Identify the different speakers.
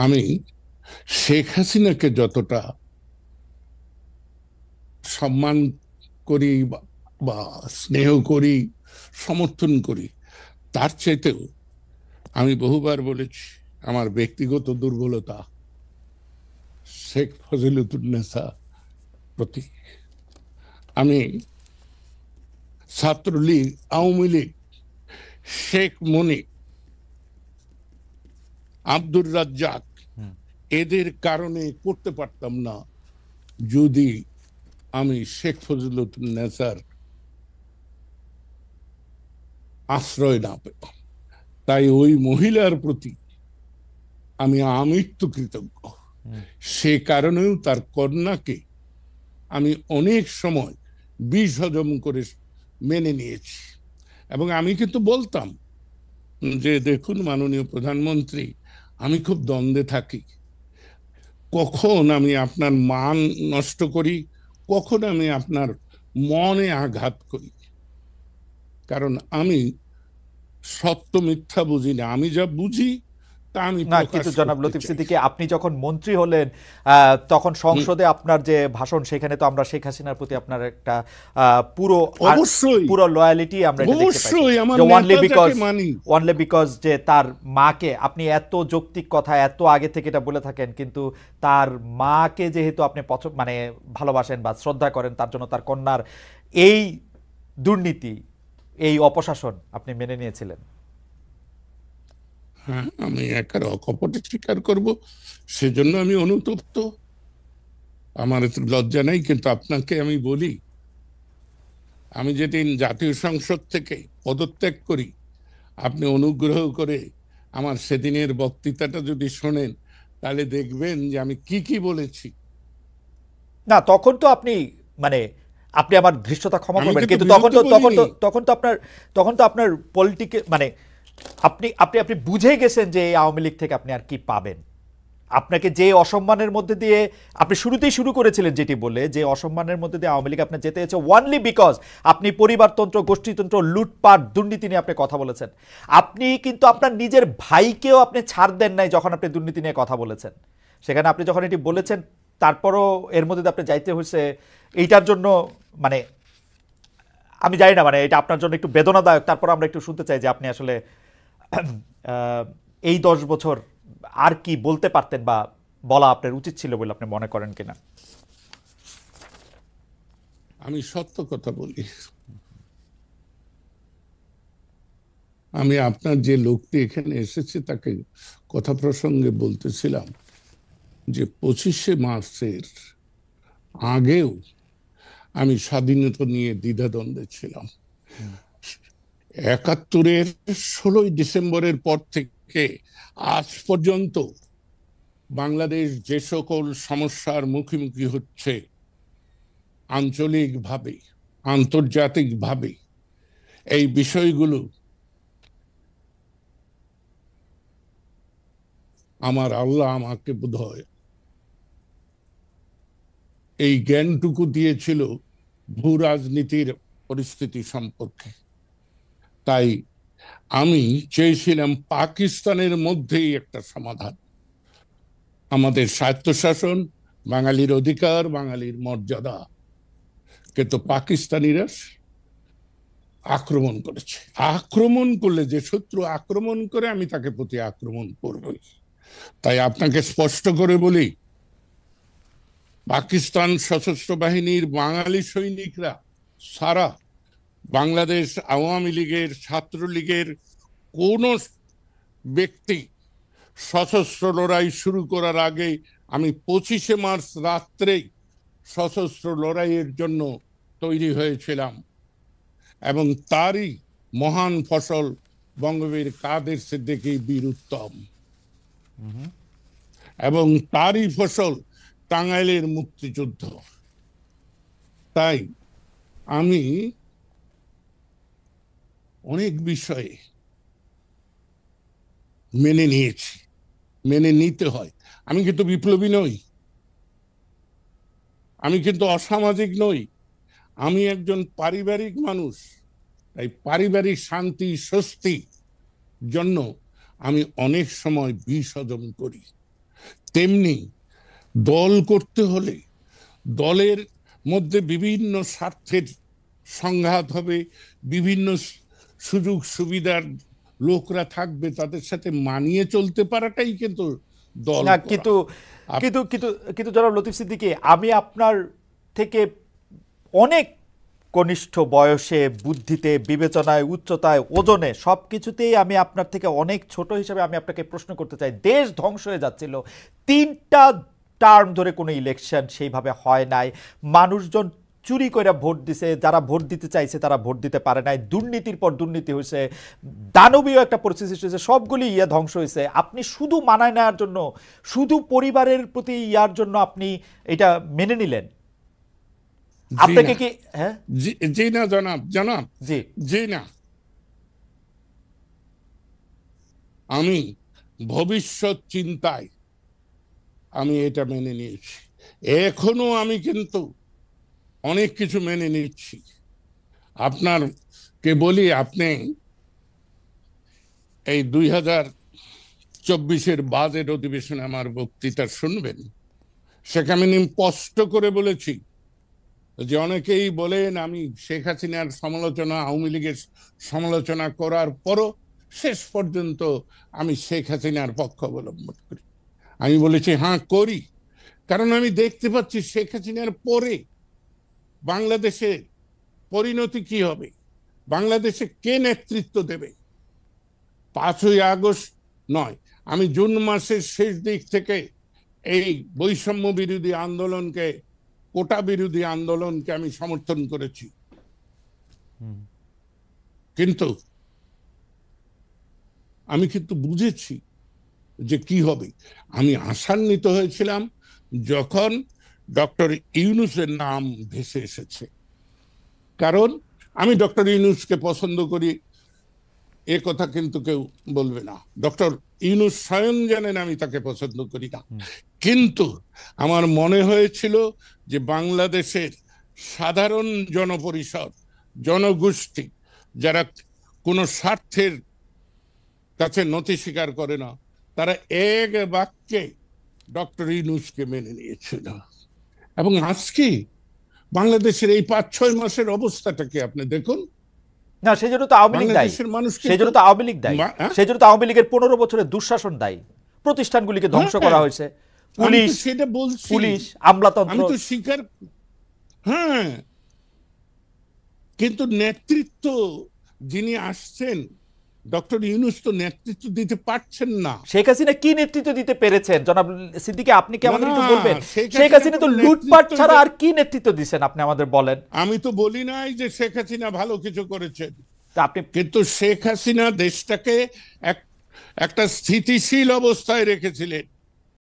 Speaker 1: আমি শেখ হাসিনাকে যতটা সম্মান করি বা স্নেহ করি, সমর্থন করি, তার চাইতেও আমি বহুবার বলেছি আমার ব্যক্তিগত দুর্বলতা শেখ ফজিলতুন্নেসা প্রতি। আমি ছাত্রলীগ, আওয়ামী লীগ, শেখ মনি, আব্দুর রাজ্জাক এদের কারণে করতে পারতাম না যদি আমি শেখ ফজিলতুন্নেসার আশ্রয় না পেতাম। তাই ওই মহিলার প্রতি আমি আমৃত্যু কৃতজ্ঞ। সে কারণেও তার কন্যাকে আমি অনেক সময় বিষ হজম করে মেনে নিয়েছি। এবং আমি কিন্তু বলতাম যে দেখুন মাননীয় প্রধানমন্ত্রী, আমি খুব দ্বন্দ্বে থাকি, কখন আমি আপনার মান নষ্ট করি, কখন আমি আপনার মনে আঘাত করি। কারণ আমি সত্য মিথ্যা বুঝি না, আমি যা বুঝি তা আমি
Speaker 2: না,
Speaker 1: প্রকাশ
Speaker 2: কিন্তু জনাব
Speaker 1: করতে
Speaker 2: লতিফ
Speaker 1: চাই।
Speaker 2: সিদ্দিকী, আপনি যখন মন্ত্রী হলেন তখন
Speaker 1: হুম,
Speaker 2: সংসদে আপনার যে ভাষণ, সেখানে তো আমরা শেখ হাসিনার প্রতি আপনার একটা পুরো
Speaker 1: অবশ্যই,
Speaker 2: পুরো লয়ালিটি আমরা এটা দেখতে পাইছি।
Speaker 1: অবশ্যই আমার
Speaker 2: যে
Speaker 1: নেতা যাকে মানি।
Speaker 2: ওয়ানলি বিকজ যে তার মাকে আপনি এত যৌক্তিক কথা এত আগে থেকে এটা বলে থাকেন, কিন্তু তার মাকে যেহেতু আপনি মানে ভালোবাসেন বা শ্রদ্ধা করেন, তার জন্য তার কন্যার এই দুর্নীতি, এই অপশাসন আপনি মেনে নিয়েছিলেন।
Speaker 1: হ্যাঁ, আমি একার অকপটে স্বীকার করব, সেজন্য আমি অনুতপ্ত। আমার এত লজ্জা নেই। কিন্তু আপনাকে আমি বলি, আমি যেদিন জাতীয় সংসদ থেকে পদত্যাগ করি, আপনি অনুগ্রহ করে আমার সেদিনের বক্তৃতাটা যদি শোনেন, তাহলে দেখবেন যে আমি কি কি বলেছি।
Speaker 2: না, তখন তো আপনি মানে আপনি আমার ধৃষ্টতা ক্ষমা
Speaker 1: আমি
Speaker 2: করবেন,
Speaker 1: কিন্তু
Speaker 2: কিন্তু
Speaker 1: বিরুদ্ধে বলিনি।
Speaker 2: তখন তো আপনার পলিটিকে মানে আপনি আপনি আপনি বুঝে গেছেন যে এই আওয়ামী লীগ থেকে আপনি আর কি পাবেন। আপনাকে যে অসম্মানের মধ্যে দিয়ে আপনি শুরুতেই শুরু করেছিলেন, যেটি বলে যে অসম্মানের মধ্যে দিয়ে আওয়ামী লীগ আপনার যেতে হয়েছে ওয়ানলি বিকজ আপনি পরিবারতন্ত্র, গোষ্ঠীতন্ত্র, লুটপাট, দুর্নীতি নিয়ে আপনি কথা বলেছেন। আপনি কিন্তু আপনার নিজের ভাইকেও আপনি ছাড় দেন নাই যখন আপনি দুর্নীতি নিয়ে কথা বলেছেন। সেখানে আপনি যখন এটি বলেছেন, তারপরও এর মধ্যে দিয়ে আপনি যাইতে হয়েছে এইটার জন্য। মানে আমি জানি না, মানে এটা আপনার জন্য একটু বেদনাদায়ক। তারপর আমরা একটু শুনতে চাই যে আপনি আসলে আহ, এই 10 বছর আর কি বলতে পারতেন বা বলা আপনার উচিত ছিল বলে আপনি মনে করেন কিনা।
Speaker 1: আমি সত্য কথা বলি। আমি আপনার যে লোকটি এখানে এসেছে তাকে কথা প্রসঙ্গে বলতেছিলাম যে 25শে মার্চের আগেও আমি স্বাধীনতা নিয়ে দ্বিধাদ্বন্দ্বে ছিলাম। 71-এর 16ই ডিসেম্বরের পর থেকে আজ পর্যন্ত বাংলাদেশ যে সকল সমস্যার মুখোমুখি হচ্ছে, আঞ্চলিকভাবে, আন্তর্জাতিকভাবে, এই বিষয়গুলো আমার আল্লাহ আমাকে বোধহয় এই জ্ঞানটুকু দিয়েছিল ভূ রাজনীতির পরিস্থিতি সম্পর্কে। তাই আমি চেয়েছিলাম পাকিস্তানের মধ্যেই একটা সমাধান, আমাদের স্বায়ত্তশাসন, বাঙালির অধিকার, বাঙালির মর্যাদা। কিন্তু পাকিস্তানিরা আক্রমণ করেছে। আক্রমণ করলে, যে শত্রু আক্রমণ করে, আমি তাকে প্রতি আক্রমণ করবই। তাই আপনাকে স্পষ্ট করে বলি, পাকিস্তান সশস্ত্র বাহিনীর বাঙালি সৈনিকরা সারা বাংলাদেশ আওয়ামী লীগের, ছাত্রলীগের কোন ব্যক্তি সশস্ত্র লড়াই শুরু করার আগে আমি 25শে মার্চ রাত্রেই সশস্ত্র লড়াইয়ের জন্য তৈরি হয়েছিলাম। এবং তারই মহান ফসল বঙ্গবীর কাদের সিদ্দিকী বীর উত্তম, এবং তারই ফসল টাঙ্গাইলের মুক্তিযুদ্ধ। তাই আমি অনেক বিষয়ে মেনে নিয়েছি, মেনে নিতে হয়। আমি কিন্তু বিপ্লবী নই, আমি কিন্তু অসামাজিক নই, আমি একজন পারিবারিক মানুষ। তাই পারিবারিক শান্তি স্বস্তি জন্য আমি অনেক সময় বিষ হজম করি। তেমনি দল করতে হলে দলের মধ্যে বিভিন্ন স্বার্থের সংঘাত হবে, বিভিন্ন সুযোগ সুবিধার লোকরা থাকবে, তাদের সাথে মানিয়ে চলতে পারাটাই কিন্তু দল
Speaker 2: না,
Speaker 1: করা।
Speaker 2: কিন্তু কিন্তু কিন্তু কিন্তু জনাব লতিফ সিদ্দিকী, আমি আপনার থেকে অনেক কনিষ্ঠ বয়সে, বুদ্ধিতে, বিবেচনায়, উচ্চতায়, ওজনে, সব কিছুতেই আমি আপনার থেকে অনেক ছোট হিসেবে আমি আপনাকে প্রশ্ন করতে চাই। দেশ ধ্বংস হয়ে যাচ্ছিল, 3টা টার্ম ধরে কোনো ইলেকশন সেইভাবে হয় নাই, মানুষজন চুরি করে ভোট দিছে, যারা ভোট দিতে চাইছে তারা ভোট দিতে পারে নাই, দুর্নীতির পর দুর্নীতি হয়েছে, দানবীয় একটা পরিস্থিতি সৃষ্টি হয়েছে, সবগুলি ধ্বংস হয়েছে। আপনি শুধু মানায় নেওয়ার জন্য, শুধু পরিবারের প্রতি ইয়ার জন্য আপনি এটা মেনে নিলেন? আপনাকে কি, হ্যাঁ,
Speaker 1: জি না জনাব, জনাব,
Speaker 2: জি
Speaker 1: জি না। আমি ভবিষ্যৎ চিন্তায় আমি এটা মেনে নিয়েছি। এখনো আমি কিন্তু অনেক কিছু মেনে নিচ্ছি। আপনারকে বলি, আপনি এই 2024-এর বাজেট অধিবেশনে আমার বক্তৃতা শুনবেন। সেখানে আমি স্পষ্ট করে বলেছি যে অনেকেই বলেন আমি শেখ হাসিনার সমালোচনা, আওয়ামী লীগের সমালোচনা করার পরও শেষ পর্যন্ত আমি শেখ হাসিনার পক্ষ অবলম্বন করি। আমি বলেছি হ্যাঁ করি, কারণ আমি দেখতে পাচ্ছি শেখ হাসিনার পরে বাংলাদেশে পরিণতি কি হবে, বাংলাদেশে কে নেতৃত্ব দেবে। 5ই আগস্ট নয়, আমি জুন মাসের শেষ দিক থেকে এই বৈষম্য বিরোধী আন্দোলনকে, কোটা বিরোধী আন্দোলনকে আমি সমর্থন করেছি। কিন্তু আমি কিন্তু বুঝেছি যে কি হবে। আমি আশান্বিত হয়েছিলাম যখন ডক্টর ইউনূসের নাম ভেসে এসেছে, কারণ আমি ডক্টর ইউনূসকে পছন্দ করি, এ কথা কিন্তু কেউ বলবে না। ডক্টর ইউনূস স্বয়ং জানেন আমি তাকে পছন্দ করি না, কিন্তু আমার মনে হয়েছিল যে বাংলাদেশের সাধারণ জনপরিষদ, জনগোষ্ঠী, যারা কোনো স্বার্থের কাছে নতি স্বীকার করে না, তারা এক বাক্যে ডক্টর ইউনূসকে মেনে নিয়েছিল। এবং আজকে বাংলাদেশের এই 5-6 মাসের অবস্থাটাকে আপনি দেখুন।
Speaker 2: না, সেজন্য তো আওয়ামী লীগ দায়ী,
Speaker 1: বাংলাদেশের মানুষ
Speaker 2: সেজন্য তো আওয়ামী লীগ দায়ী, সেজন্য তো আওয়ামী লীগের 15 বছরের দুঃশাসন দায়ী। প্রতিষ্ঠানগুলিকে ধ্বংস করা হয়েছে, পুলিশ,
Speaker 1: সেটা বলছি,
Speaker 2: পুলিশ, আমলাতন্ত্র।
Speaker 1: আমি তো স্বীকার, হ্যাঁ, কিন্তু নেতৃত্ব যিনি আসছেন, ডক্টর ইউনূস তো নেতৃত্ব দিতে পারছেন না।
Speaker 2: শেখ হাসিনা কি নেতৃত্ব দিতে পেরেছেন জনাব সিদ্দিকী? আপনি কি আমাদের একটু
Speaker 1: না,
Speaker 2: বলবেন?
Speaker 1: শেখ
Speaker 2: শেখ
Speaker 1: হাসিনা
Speaker 2: হাসিনা তো
Speaker 1: কোনো
Speaker 2: লুটপাট
Speaker 1: নেতৃত্ব
Speaker 2: ছাড়া আর কি নেতৃত্ব দিচ্ছেন আপনি আমাদের বলেন।
Speaker 1: আমি তো বলি নাই যে শেখ হাসিনা ভালো কিছু করেছেন,
Speaker 2: তা আপনি,
Speaker 1: কিন্তু শেখ হাসিনা দেশটাকে একটা স্থিতিশীল অবস্থায় রেখেছিলেন।